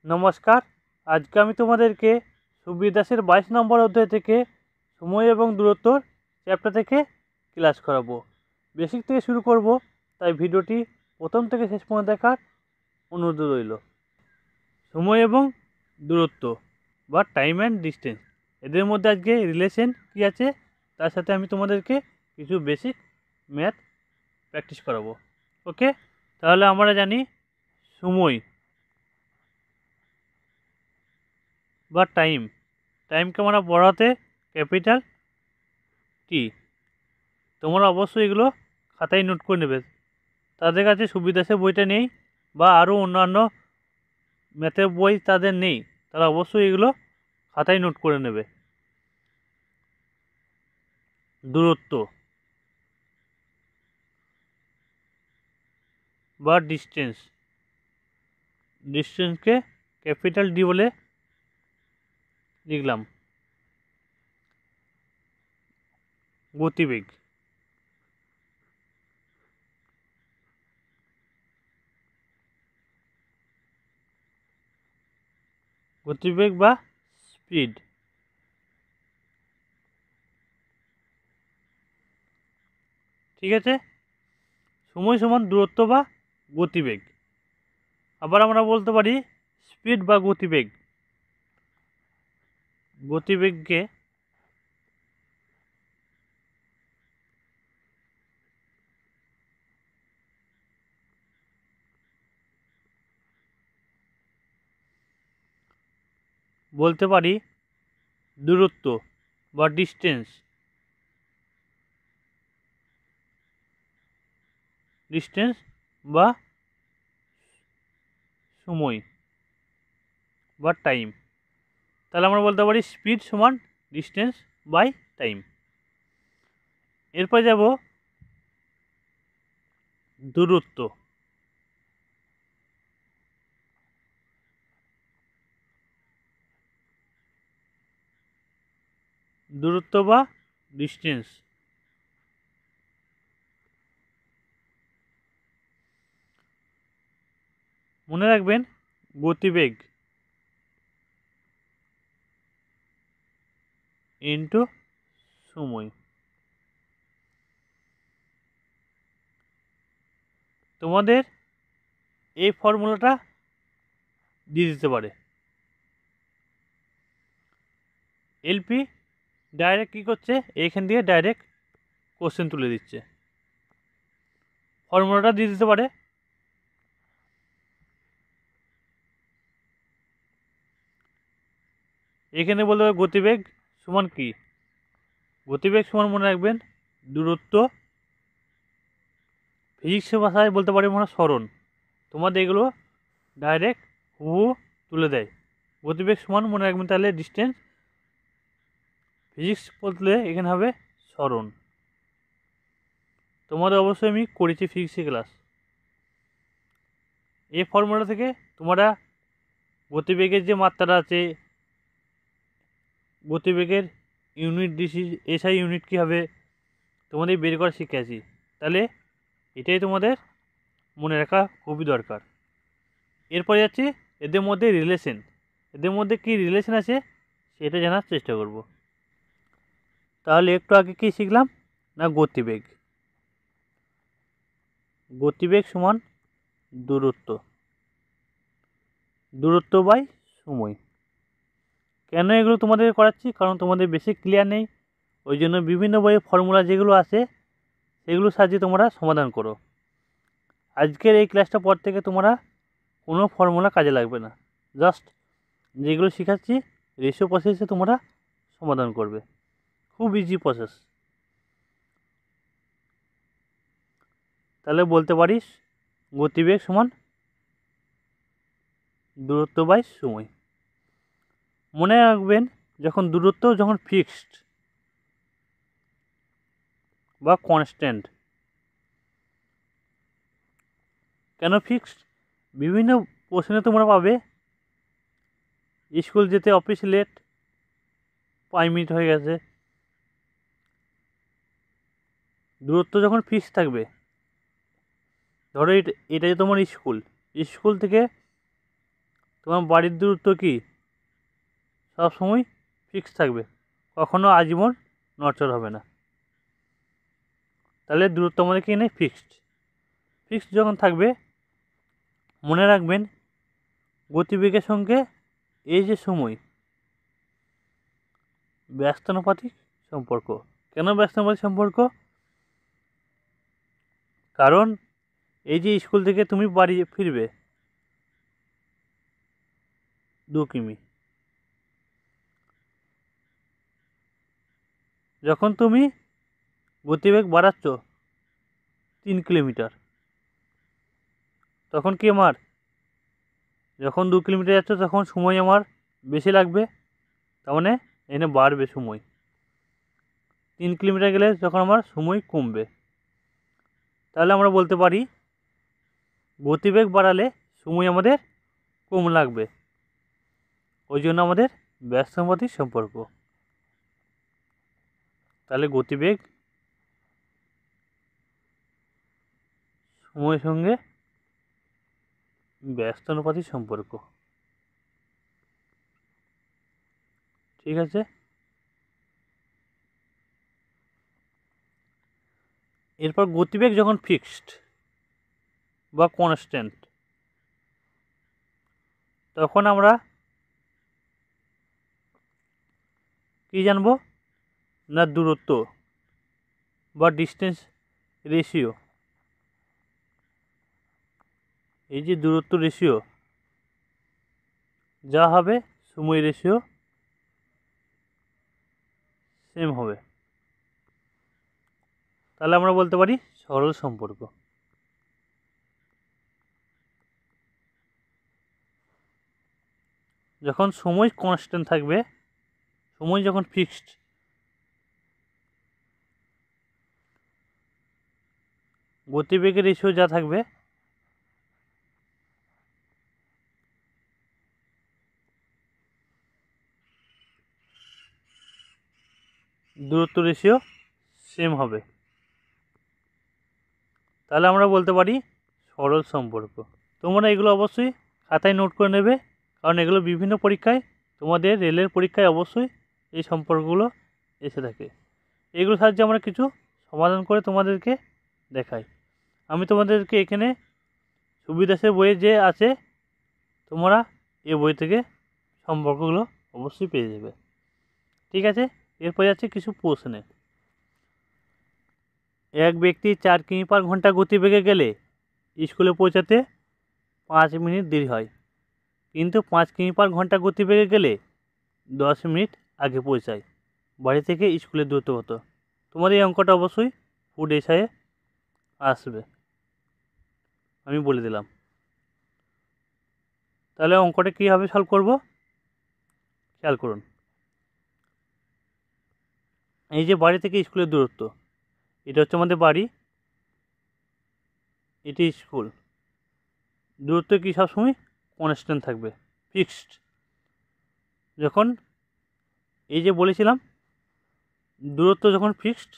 নমস্কার। আজকে আমি তোমাদেরকে সুবীর দাসের 22 নম্বর অধ্যায় থেকে সময় এবং দূরত্বর চ্যাপ্টার থেকে ক্লাস করাবো। বেসিক থেকে শুরু করব, তাই ভিডিওটি প্রথম থেকে শেষ পর্যন্ত দেখার অনুরোধ রইল। সময় এবং দূরত্ব বা টাইম অ্যান্ড ডিস্টেন্স, এদের মধ্যে আজকে রিলেশন কী আছে তার সাথে আমি তোমাদেরকে কিছু বেসিক ম্যাথ প্র্যাকটিস করাবো। ওকে, তাহলে আমরা জানি সময় বা টাইমকে আমরা পড়াতে ক্যাপিটাল টি। তোমরা অবশ্যই এগুলো খাতায় নোট করে নেবে। তাদের কাছে সুবীর দাসের বইটা নেই বা আরও অন্যান্য ম্যাথের বই তাদের নেই, তারা অবশ্যই এগুলো খাতায় নোট করে নেবে। দূরত্ব বা ডিস্টেন্সকে ক্যাপিটাল ডি বলে লিখলাম। গতিবেগ বা স্পিড। ঠিক আছে, সময় সমান দূরত্ব বা গতিবেগ। আবার আমরা বলতে পারি স্পিড বা গতিবেগকে বলতে পারি দূরত্ব বা ডিস্টেন্স বা সময় বা টাইম। তাহলে আমরা বলতে পারি স্পিড সমান ডিস্টেন্স বাই টাইম। এরপর যাব দূরত্ব। বা ডিস্টেন্স মনে রাখবেন গতিবেগ ইন্টু সময়। তোমাদের এই ফর্মুলাটা দিয়ে দিতে পারে। এলপি ডাইরেক্ট কী করছে, এইখান দিয়ে ডাইরেক্ট কোশ্চেন তুলে দিচ্ছে, ফর্মুলাটা দিয়ে দিতে পারে। এখানে বলতে হবে গতিবেগ সমান কি, গতিবেগ সমান মনে রাখবেন দূরত্ব, ফিজিক্সের ভাষায় বলতে পারি আমরা সরণ। তোমাদের এগুলো ডাইরেক্ট হুবহু তুলে দেয়। গতিবেগ সমান মনে রাখবেন তাহলে ডিস্টেন্স, ফিজিক্স বলতে এখানে হবে সরণ। তোমাদের অবশ্যই আমি করেছি ফিজিক্সের ক্লাস। এই ফর্মুলা থেকে তোমরা গতিবেগের যে মাত্রাটা আছে, গতিবেগের ইউনিট ডিসি এসআই ইউনিট কী হবে তোমাদের বের করা শিখে আছি। তাহলে এটাই তোমাদের মনে রাখা খুবই দরকার। এরপরে যাচ্ছি এদের মধ্যে রিলেশন। এদের মধ্যে কী রিলেশন আছে সেটা জানার চেষ্টা করব। তাহলে একটু আগে কী শিখলাম না, গতিবেগ সমান দূরত্ব বাই সময়। কেন এগুলো তোমাদের করাচ্ছি, কারণ তোমাদের বেশি ক্লিয়ার নেই, ওই জন্য বিভিন্ন বইয়ের ফর্মুলা যেগুলো আছে সেগুলোর সাহায্যে তোমরা সমাধান করো। আজকের এই ক্লাসটা পর থেকে তোমরা কোনো ফর্মুলা কাজে লাগবে না, জাস্ট যেগুলো শেখাচ্ছি রেশিও প্রসেসে তোমরা সমাধান করবে, খুব ইজি প্রসেস। তাহলে বলতে পারিস গতিবেগ সমান দূরত্ব বাই সময়। মনে রাখবেন যখন দূরত্ব যখন ফিক্সড বা কনস্ট্যান্ট। কেন ফিক্সড, বিভিন্ন প্রশ্নে তোমরা পাবে স্কুল যেতে অফিস লেট 5 মিনিট হয়ে গেছে। দূরত্ব যখন ফিক্সড থাকবে, ধরো এটা যে তোমার স্কুল থেকে তোমার বাড়ির দূরত্ব কি সবসময় ফিক্স থাকবে, কখনো আজীবন নড়চড় হবে না। তাহলে দূরত্ব আমাদের কি নেই, ফিক্সড। ফিক্সড যখন থাকবে, মনে রাখবেন গতিবেগের সঙ্গে এই যে সময় ব্যস্তানুপাতিক সম্পর্ক। কেন ব্যস্তানুপাতিক সম্পর্ক? কারণ এই যে স্কুল থেকে তুমি বাড়ি ফিরবে 2 কিমি, যখন তুমি গতিবেগ বাড়াচ্ছ 3 কিলোমিটার, তখন কি আমার যখন 2 কিলোমিটার যাচ্ছ তখন সময় আমার বেশি লাগবে, তার মানে এখানে বাড়বে সময়। 3 কিলোমিটার গেলে যখন আমার সময় কমবে। তাহলে আমরা বলতে পারি গতিবেগ বাড়ালে সময় আমাদের কম লাগবে, ওই জন্য আমাদের ব্যস্তানুপাতিক সম্পর্ক। তাহলে গতিবেগ সময়ের সঙ্গে ব্যস্তানুপাতিক সম্পর্ক। ঠিক আছে। এরপর গতিবেগ যখন ফিক্সড বা কনস্ট্যান্ট, তখন আমরা কি জানবো না, দূরত্ব বা ডিস্টেন্স রেশিও। এই যে দূরত্ব রেশিও যা হবে, সময় রেশিও সেম হবে। তাহলে আমরা বলতে পারি সরল সম্পর্ক। যখন সময় কনস্ট্যান্ট থাকবে, সময় যখন ফিক্সড, গতিবেগের রেশিও যা থাকবে, দূরত্ব রেশিও সেম হবে। তাহলে আমরা বলতে পারি সরল সম্পর্ক। তোমরা এগুলো অবশ্যই খাতায় নোট করে নেবে, কারণ এগুলো বিভিন্ন পরীক্ষায়, তোমাদের রেলের পরীক্ষায় অবশ্যই এই সম্পর্কগুলো এসে থাকে। এগুলো সাহায্যে আমরা কিছু সমাধান করে তোমাদেরকে দেখাই। আমি তোমাদেরকে এখানে সুবিদাসের বইয়ে যে আছে, তোমরা এই বই থেকে সম্পর্কগুলো অবশ্যই পেয়ে যাবে। ঠিক আছে। এরপর যাচ্ছে কিছু প্রশ্নে। এক ব্যক্তি 4 কিমি পার ঘন্টা গতিবেগে গেলে স্কুলে পৌঁছাতে 5 মিনিট দেরি হয়, কিন্তু 5 কিমি পার ঘন্টা গতিবেগে গেলে 10 মিনিট আগে পৌঁছায়। বাড়ি থেকে স্কুলের দূরত্ব কত? তোমাদের এই অঙ্কটা অবশ্যই ফুড এসআইয়ে আসবে, আমি বলে দিলাম। তাহলে অঙ্কটা কীভাবে সলভ করব, খেয়াল করুন। এই যে বাড়ি থেকে স্কুলের দূরত্ব, এটা হচ্ছে আমাদের বাড়ি, এটি স্কুল। দূরত্ব কি সবসময় কনস্ট্যান্ট থাকবে, ফিক্সড। যখন এই যে বলেছিলাম দূরত্ব যখন ফিক্সড,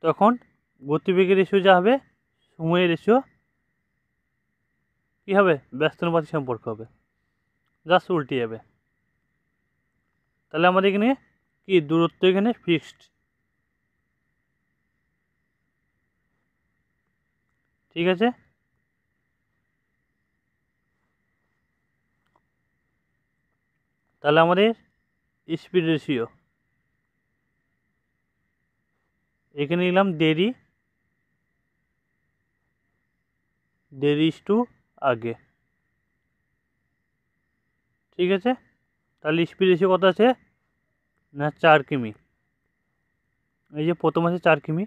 তখন গতিবেগের রেশিও যা হবে, সময়ের রেশিও কী হবে, ব্যস্তানুপাতিক সম্পর্ক হবে, জাস্ট উল্টে যাবে। তাহলে আমাদের এখানে কি দূরত্ব এখানে ফিক্সড। ঠিক আছে। তাহলে আমাদের স্পিড রেশিও এখানে নিলাম দেরি, টু আগে। ঠিক আছে। তাহলে স্পিড রেশিও কত আছে না, 4 কিমি। এই যে প্রথম আছে 4 কিমি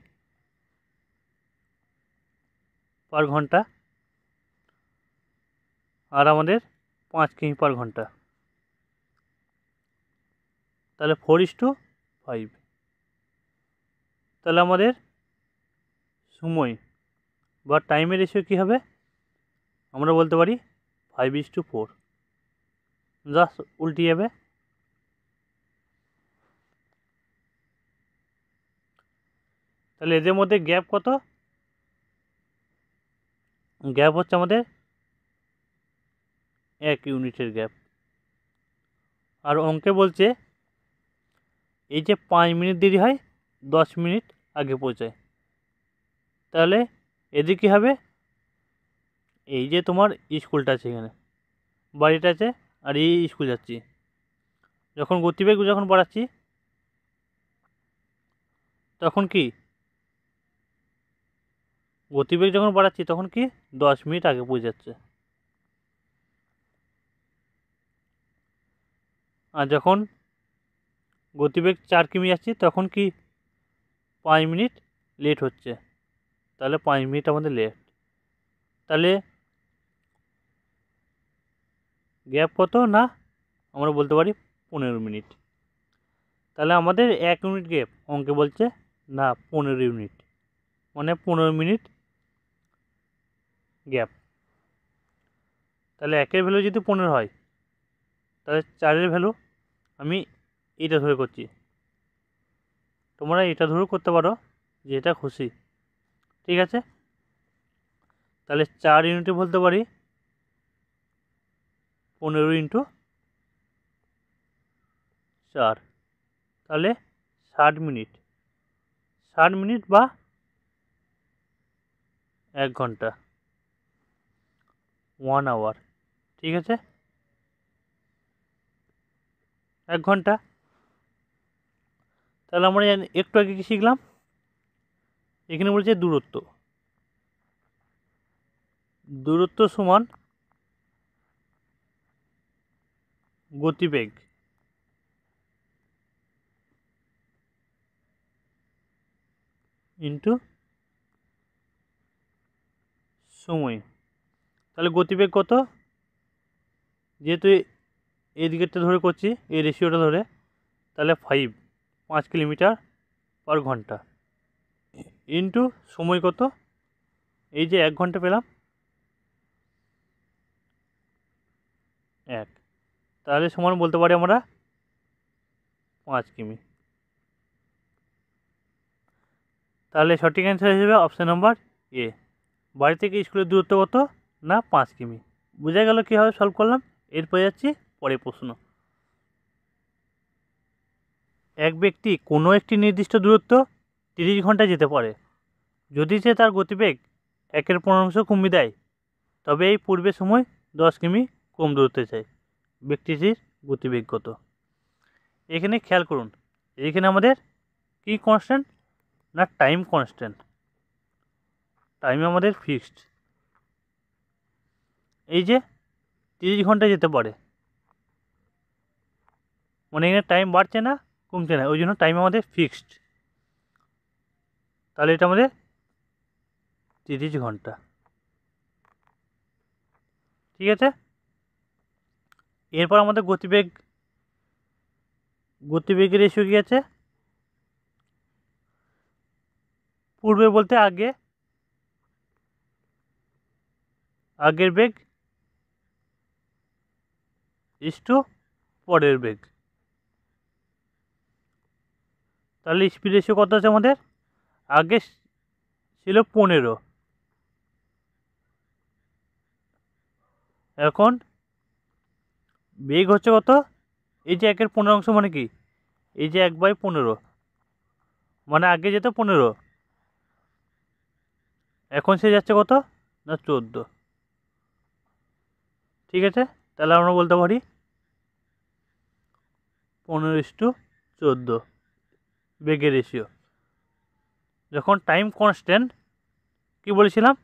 পার ঘন্টা, আর আমাদের 5 কিমি পার ঘন্টা। তাহলে 4:5। তাহলে আমাদের সময় বা টাইমের রেশিও কী হবে, আমরা বলতে পারি 5:4, জাস্ট উল্টে যাবে। তাহলে এদের মধ্যে গ্যাপ কত? গ্যাপ হচ্ছে আমাদের 1 ইউনিটের গ্যাপ। আর অঙ্কে বলছে এই যে 5 মিনিট দেরি হয় 10 মিনিট আগে পৌঁছায়, তাহলে এদিকে কী হবে, এই যে তোমার স্কুলটা আছে, এখানে বাড়িটা আছে, আর এই স্কুল যাচ্ছি, যখন গতিবেগ যখন বাড়াচ্ছি তখন কি গতিবেগ যখন বাড়াচ্ছি তখন কি 10 মিনিট আগে পৌঁছে যাচ্ছে। আর যখন গতিবেগ 4 কিমি যাচ্ছি তখন কি 5 মিনিট লেট হচ্ছে, তাহলে 5 মিনিট আমাদের লেট। তাহলে গ্যাপ কত না, আমরা বলতে পারি 15 মিনিট। তাহলে আমাদের 1 ইউনিট গ্যাপ, অঙ্কে বলছে না 15 ইউনিট, মানে 15 মিনিট গ্যাপ। তাহলে 1-এর ভ্যালু যদি 15 হয়, তাহলে 4-এর ভ্যালু আমি এইটা ধরে করছি, তোমরা এটা ধরে করতে পারো, যেটা খুশি, ঠিক আছে। তাহলে 4 ইউনিটে বলতে পারি 15 ইন্টু 4, তাহলে 60 মিনিট, 60 মিনিট বা 1 ঘন্টা, 1 আওয়ার, ঠিক আছে, 1 ঘন্টা। তাহলে আমরা একটু আগে কি শিখলাম, এখানে বলছে দূরত্ব, দূরত্ব সমান গতিবেগ ইন্টু সময়। তাহলে গতিবেগ কত, যেহেতু এই দিকেরটা ধরে করছি, এই রেশিওটা ধরে, তাহলে 5 কিলোমিটার পার ঘন্টা ইন্টু সময় কত, এই যে 1 ঘন্টা পেলাম 1, তাহলে সমান বলতে পারি আমরা 5 কিমি। তাহলে সঠিক অ্যান্সার হিসেবে অপশান নাম্বার এ, বাড়ি থেকে স্কুলের দূরত্ব কত না 5 কিমি। বোঝা গেল কীভাবে সলভ করলাম। এরপর যাচ্ছি পরের প্রশ্ন। এক ব্যক্তি কোনো একটি নির্দিষ্ট দূরত্ব 30 ঘন্টা যেতে পারে, যদি সে তার গতিবেগ 1/15 কমিয়ে দেয়, তবে এই পূর্বের সময় 10 কিমি কম দূরত্বে যায়, ব্যক্তিটির গতিবেগ কত। এখানে খেয়াল করুন, এখানে আমাদের কি কনস্ট্যান্ট না টাইম কনস্ট্যান্ট, টাইম আমাদের ফিক্সড। এই যে 30 ঘন্টা যেতে পারে, মানে এখানে টাইম বাড়ছে না কমছে না, ওই জন্য টাইম আমাদের ফিক্সড, তাহলে এটা আমাদের 30 ঘন্টা, ঠিক আছে। এরপর আমাদের গতিবেগের রেশিও কী আছে, পূর্বে বলতে আগের বেগ ইস্টু পরের বেগ। তাহলে স্পিড রেশিও কত আছে আমাদের, আগে ছিল 15, এখন বেগ হচ্ছে কত, এই যে 1/15 মানে কি, এই যে 1/15, মানে আগে যেত 15, এখন সে যাচ্ছে কত না 14, ঠিক আছে। তাহলে আমরা বলতে পারি 15:14 বেগের রেশিও। যখন টাইম কনস্ট্যান্ট কি বলেছিলাম,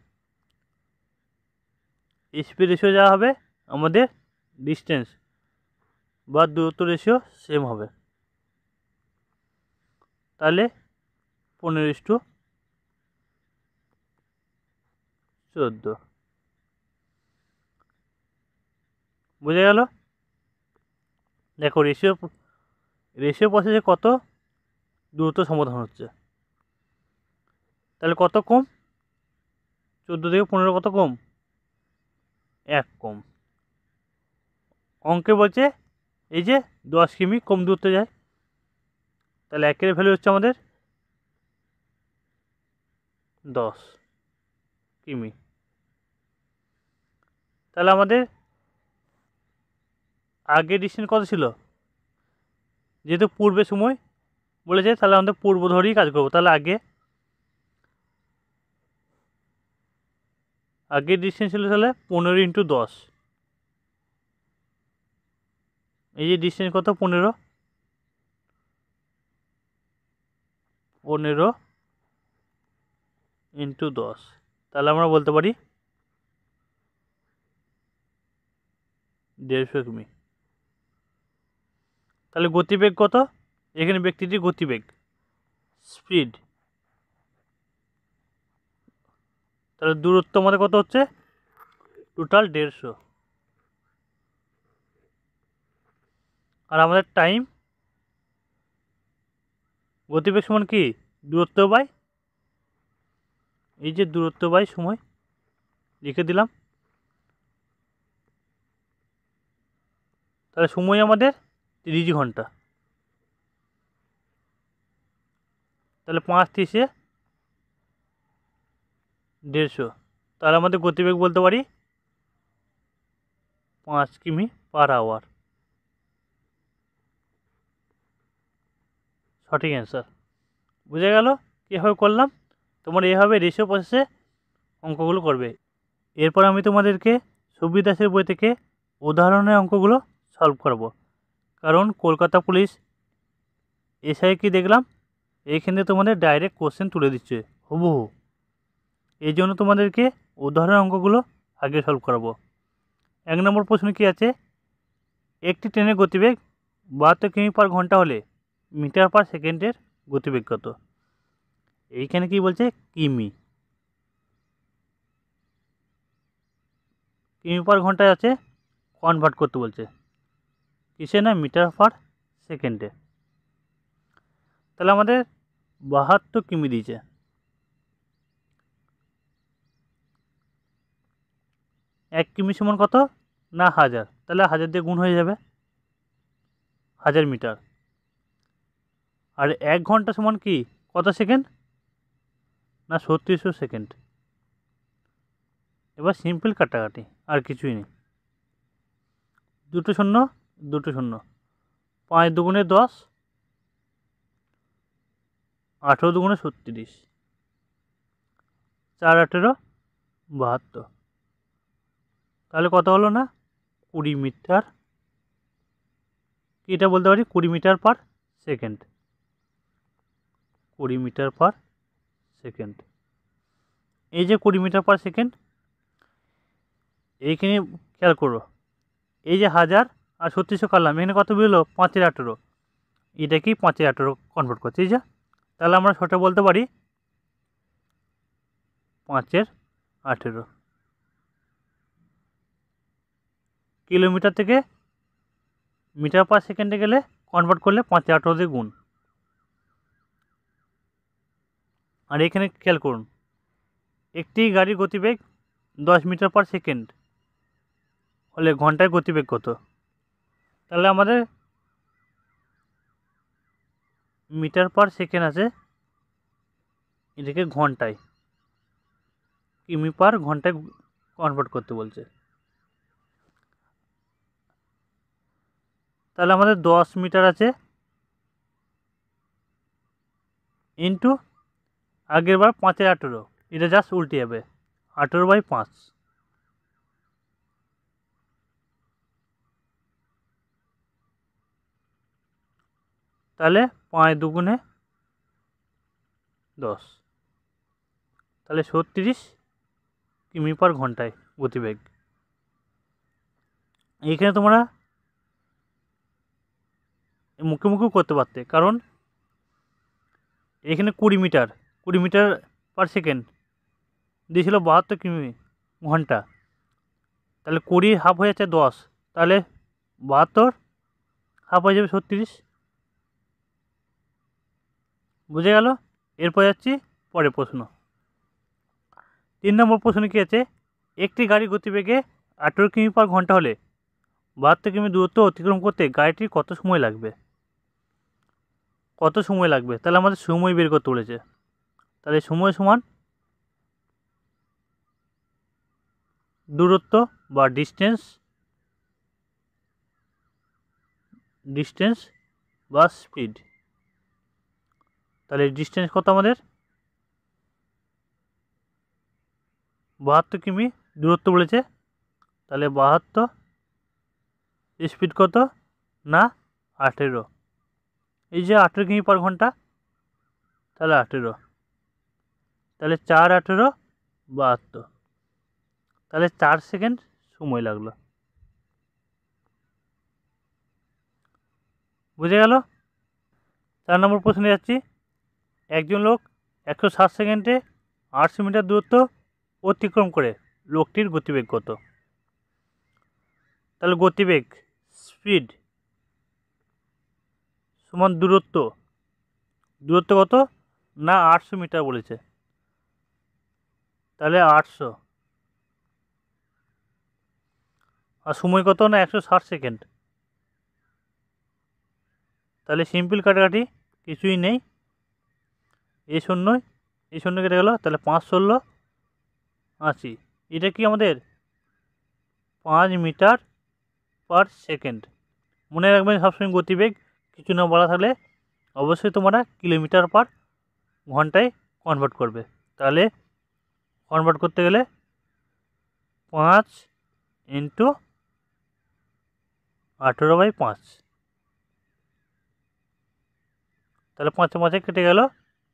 স্পিড রেশিও যা হবে আমাদের ডিস্টেন্স বা দূরত্ব রেশিও সেম হবে, তাহলে 15:14, বোঝা গেল। দেখো রেশিও প্রসেসে কত দ্রুত সমাধান হচ্ছে, তাহলে কত কম, 14 থেকে 15 কত কম, 1 কম। অঙ্কে বলছে এই যে 10 কিমি কম দূরত্বে যায়, তাহলে 1-এর ভ্যালু হচ্ছে আমাদের 10 কিমি। তাহলে আমাদের আগে ডিস্টেন্স কত ছিল, যেহেতু পূর্বে সময় বলেছে তাহলে আমাদের পূর্ব ধরেই কাজ করবো। তাহলে আগে ডিস্টেন্স ছিল তাহলে 15 × 10। এই যে ডিস্টেন্স কত, 15 × 10, তাহলে আমরা বলতে পারি 150 কিমি। তাহলে গতিবেগ কত, এখানে ব্যক্তিটির গতিবেগ স্পিড, তাহলে দূরত্ব আমাদের কত হচ্ছে, টোটাল 150। আর আমাদের টাইম, গতিবেগ সমান কি, দূরত্ব বাই, এই যে দূরত্ব বাই সময় লিখে দিলাম। তাহলে সময় আমাদের 30 ঘন্টা। তাহলে 5 × 30 150। তাহলে আমাদের গতিবেগ বলতে পারি 5 কিমি/আওয়ার। সঠিক অ্যান্সার। বুঝে গেল কীভাবে করলাম? তোমরা এইভাবে রেশিও প্রসেসে অঙ্কগুলো করবে। এরপর আমি তোমাদেরকে সুবীর দাসের বই থেকে উদাহরণের অঙ্কগুলো সলভ করব। কারণ কলকাতা পুলিশ এসআই কি দেখলাম এইখানে তোমাদের ডাইরেক্ট কোশ্চেন তুলে দিচ্ছে হুবহু, এই জন্য তোমাদেরকে উদাহরণের অঙ্কগুলো আগে সলভ করাবো। 1 নম্বর প্রশ্ন কি আছে, একটি ট্রেনের গতিবেগ 72 কিমি/ঘন্টা হলে মিটার/সেকেন্ডের গতিবেগ কত? এইখানে কি বলছে, কিমি/ঘন্টায় আছে, কনভার্ট করতে বলছে কিসে না, মিটার/সেকেন্ডে। তাহলে আমাদের 72 কিমি দিয়েছে, 1 কিমি সমান কত না 1000, তাহলে 1000 দিয়ে গুণ হয়ে যাবে 1000 মিটার। আর 1 ঘন্টা সমান কি, কত সেকেন্ড না 3600 সেকেন্ড। এবার সিম্পল কাটাকাটি, আর কিছুই নেই, 2 শূন্য 2 শূন্য, 5 দুগুণে 10, 18 দুগুণে 36, 4 18 72। তাহলে কত হলো না 20 মিটার, কি এটা বলতে পারি 20 মিটার/সেকেন্ড, 20 মিটার/সেকেন্ড। এই যে 20 মিটার/সেকেন্ড, এইখানে খেয়াল করো, এই যে 1000 আর 3600 কাটলাম, এখানে কত বেরোলো 5 × 18, এটা কি 5 × 18 কনভার্ট করছে, এই যে। তাহলে আমরা সেটা বলতে পারি 5 × 18। কিলোমিটার থেকে মিটার/সেকেন্ডে গেলে কনভার্ট করলে 5 × 18 দিয়ে গুণ। আর এখানে খেয়াল করুন, একটি গাড়ির গতিবেগ 10 মিটার/সেকেন্ড হলে ঘন্টায় গতিবেগ কত? তাহলে আমাদের মিটার/সেকেন্ড আছে, এটাকে ঘন্টায়, কিমি/ঘন্টায় কনভার্ট করতে বলছে। তাহলে আমাদের 10 মিটার আছে ইন্টু আগের বার 5 × 18, এটা জাস্ট উল্টে যাবে 18/5। তাহলে 5 দুগুণে 10, তাহলে 36 কিমি/ঘন্টায় গতিবেগ। এইখানে তোমরা মুখে মুখেও করতে পারতে, কারণ এখানে 20 মিটার/সেকেন্ড দিয়েছিল 72 কিমি/ঘন্টা, তাহলে 20 হাফ হয়ে যাচ্ছে 10, তাহলে 72 হাফ হয়ে যাবে 36। বুঝে গেল? এরপর যাচ্ছি পরের প্রশ্ন। 3 নম্বর প্রশ্ন কি আছে, একটি গাড়ির গতিবেগে 18 কিমি/ঘন্টা হলে 72 কিমি দূরত্ব অতিক্রম করতে গাড়িটির কত সময় লাগবে? কত সময় লাগবে, তাহলে আমাদের সময় বের করতে বলেছে। তাহলে সময় সমান দূরত্ব বা ডিস্টেন্স ডিস্টেন্স বা স্পিড। তাহলে ডিস্টেন্স কত আমাদের 72 কিমি দূরত্ব বলেছে, তাহলে 72, স্পিড কত না 18। এই যে 18 কিমি পার ঘন্টা, তাহলে 18, তাহলে 4 18 72, তাহলে 4 সেকেন্ড সময় লাগলো। বুঝে গেল? 4 নম্বর প্রশ্নে যাচ্ছি। একজন লোক 160 সেকেন্ডে 800 মিটার দূরত্ব অতিক্রম করে, লোকটির গতিবেগ কত? তাহলে গতিবেগ স্পিড সমান দূরত্ব, দূরত্ব কত না 800 মিটার বলেছে, তাহলে 800, আর সময় কত না 160 সেকেন্ড, তাহলে সিম্পল কাটাকাটি কিছুই নেই, এই শূন্য কেটে গেল, তাহলে 5 16 80। এটা কি আমাদের 5 মিটার পার সেকেন্ড। মনে রাখবেন সবসময় গতিবেগ কিছু না বলা থাকলে অবশ্যই তোমরা কিলোমিটার পার ঘন্টায় কনভার্ট করবে। তাহলে কনভার্ট করতে গেলে 5 × 18/5, তাহলে 5 5 কেটে গেল,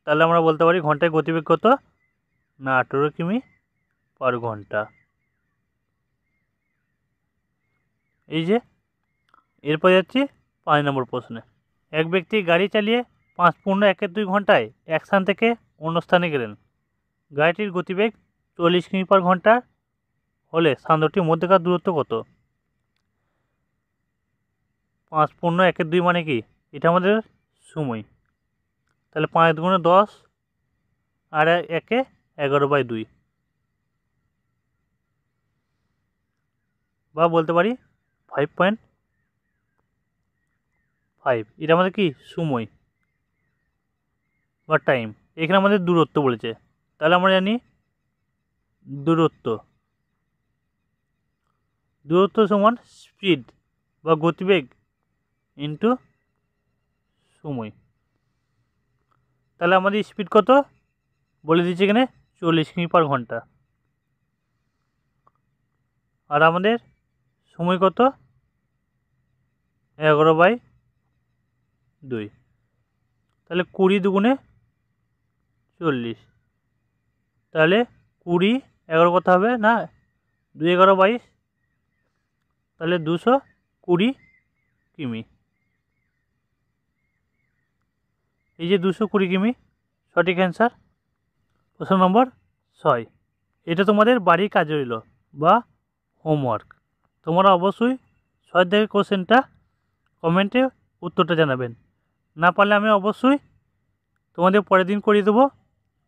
তাহলে আমরা বলতে পারি ঘন্টায় গতিবেগ কত না 18 কিমি পার ঘন্টা। এই যে এরপর যাচ্ছি 5 নম্বর প্রশ্নে। এক ব্যক্তি গাড়ি চালিয়ে 5.12 ঘন্টায় এক স্থান থেকে অন্য স্থানে গেলেন। গাড়িটির গতিবেগ 40 কিমি পার ঘন্টা হলে স্থান দুটির মধ্যেকার দূরত্ব কত? 5.12 মানে কি? এটা আমাদের সময়, তাহলে 5 × 10 আর 1 11/2, বা বলতে পারি 5.5। এটা আমাদের কি সময় বা টাইম। এখানে আমাদের দূরত্ব বলেছে, তাহলে আমরা জানি দূরত্ব সমান স্পিড বা গতিবেগ ইন্টু সময়। তাহলে আমাদের স্পিড কত বলে দিচ্ছে এখানে 40 কিমি পার ঘন্টা, আর আমাদের সময় কত 11/2, তাহলে 20 দুগুণে 40, তাহলে 20 11 কত হবে না 2 11 22, তাহলে 220 কিমি। এই যে 220 কিমি সঠিক অ্যান্সার। প্রশ্ন নম্বর 6, এটা তোমাদের বাড়ির কাজ রইল বা হোমওয়ার্ক। তোমরা অবশ্যই 6 থেকে কোশ্চেনটা কমেন্টে উত্তরটা জানাবেন, না পারলে আমি অবশ্যই তোমাদের পরের দিন করিয়ে দেবো।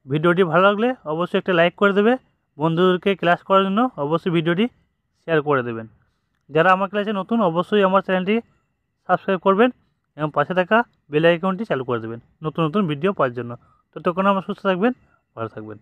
ভিডিওটি ভালো লাগলে অবশ্যই একটা লাইক করে দেবে, বন্ধুদেরকে ক্লাস করার জন্য অবশ্যই ভিডিওটি শেয়ার করে দেবেন। যারা আমার ক্লাসে নতুন অবশ্যই আমার চ্যানেলটি সাবস্ক্রাইব করবেন এবং পাশে থাকা বেল আইকনটি চালু করে দেবেন নতুন নতুন ভিডিও পাওয়ার জন্য। ততক্ষণ আমার সুস্থ থাকবেন, ভালো থাকবেন।